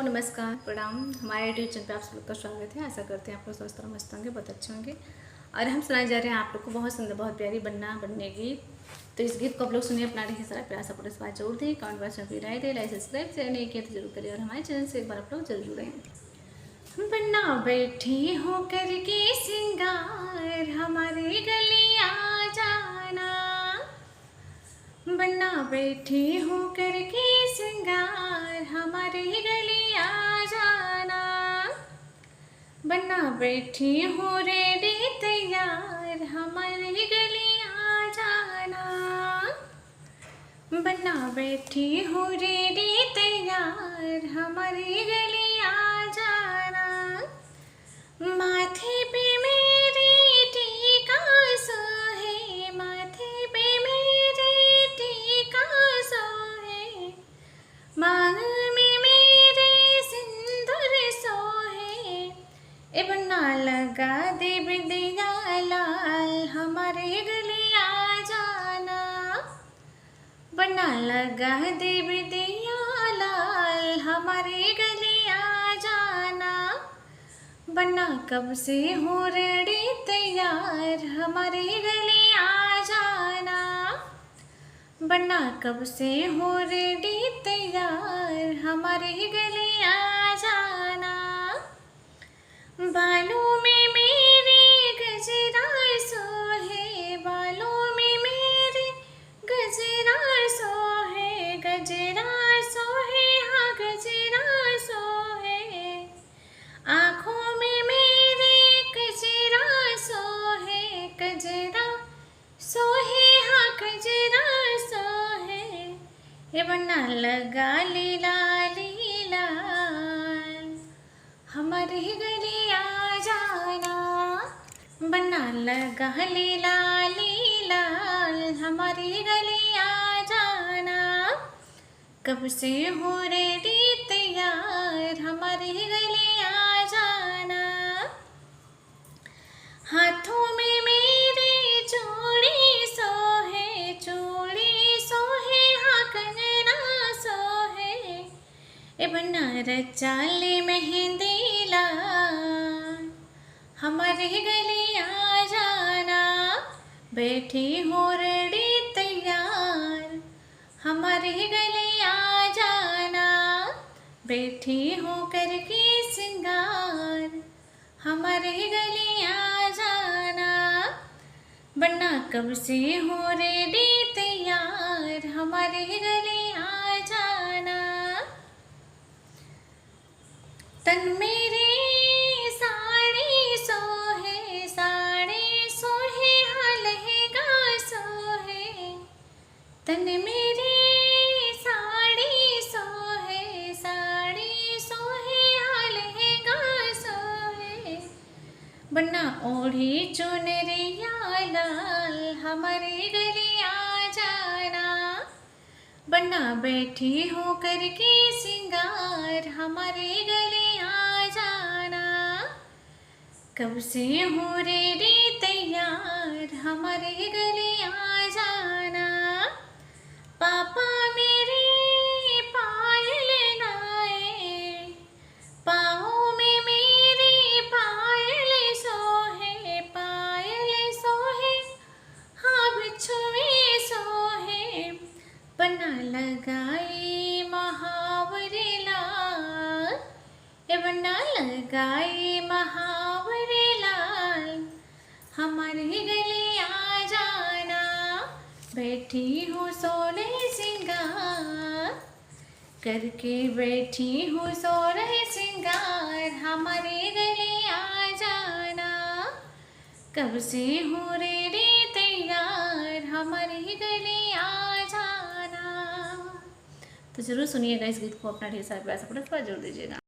नमस्कार, प्रणाम। हमारे यूट्यूब चैनल पे आप सब लोग का स्वागत है। आशा करते हैं आप लोग स्वस्थ और मस्त होंगे, बहुत अच्छे होंगे। और हम सुनाए जा रहे हैं आप लोग को बहुत सुंदर, बहुत प्यारी बनने गीत। तो इस गीत को आप लोग सुनिए, अपना ढेर सारा प्यार सपोर्ट इस बात जरूर दें, कमेंट बॉक्स में अपनी राय दें, लाइक सब्सक्राइब शेयर नहीं किया तो जरूर करिए, और हमारे चैनल से एक बार आप लोग जरूर जुड़ें। बन्ना बैठी हो करके सिंगार हमारे गलिया जाना, बन्ना बैठी हो करके सिंगार हमारे गलिया जाना, बन्ना बैठी हो रेडी तैयार हमारे गलिया जाना, बन्ना बैठी हो रेडी तैयार हमारे गलिया जाना। माथे पे मेरे टीका सोहे, माथे पे मेरे टीका सोहे, मांग में मेरे सिंदूर सोहे, ए बन्ना लगा दे बिंदिया लाल हमारे गलिया जाना, बन्ना लगा दे बिंदिया लाल हमारे गलिया जाना, बन्ना कब से हो रेडी तैयार हमारे गलिया जाना, बन्ना कब से हो रेडी तैयार हमारे गलिया जाना। बालों में मेरे गजरा सोहे, बालों में मेरे गजरा सोहे, गजरा सोहे, हाँ गजरा सोहे, आँखों में मेरे कजरा सोहे, कजरा सोहे, हाँ कजरा सोहे, ये बन्ना लगा लीला लीला हमारे गलिया जाना, बन्ना लगा लीला लीला हमारे गलिया जाना, कब से हो रेडी तैयार हमारे गलिया जाना। हाथों में मेरे चूड़ी सोहे, चूड़ी सोहे, हाँ कंगना सोहे, ए बन्ना रचा ले मेहंदी लाल हमारे गलिया जाना, बैठी हो रेडी तैयार हमारे गलिया जाना, बैठी हो करके सिंगार हमारे गलिया जाना, बन्ना कब से हो रेडी तैयार हमारे गलिया जाना। तन मेरे साड़ी सोहे, साड़ी सोहे, हाँ लहंगा सोहे, तन मेरे साड़ी सोहे, साड़ी सोहे, हाँ लहंगा सोहे, बन्ना ओढ़ी चुनरिया लाल हमारे गलिया जाना, बन्ना बैठी हो करके सिंगार हमारे गलिया जाना, कब से हो रेडी तैयार हमारे गलिया जाना। पापा मेरे पायल नाए, पाँव में मेरे पायल सोहे, पायल सोहे, हाँ बिछुए सोहे, बन्ना लगाई महावरे लाल, ए बन्ना लगाई महावरे लाल हमारे गलिया जाना, बैठी हूँ सोने सिंगार करके, बैठी हूँ सोने सिंगार हमारे गलिया जाना, कब से हो रेडी तैयार हमारे गलिया जाना। तो जरूर सुनिएगा इस गीत को, अपना ढेर सारा प्यार सपोर्ट जरूर दीजिएगा।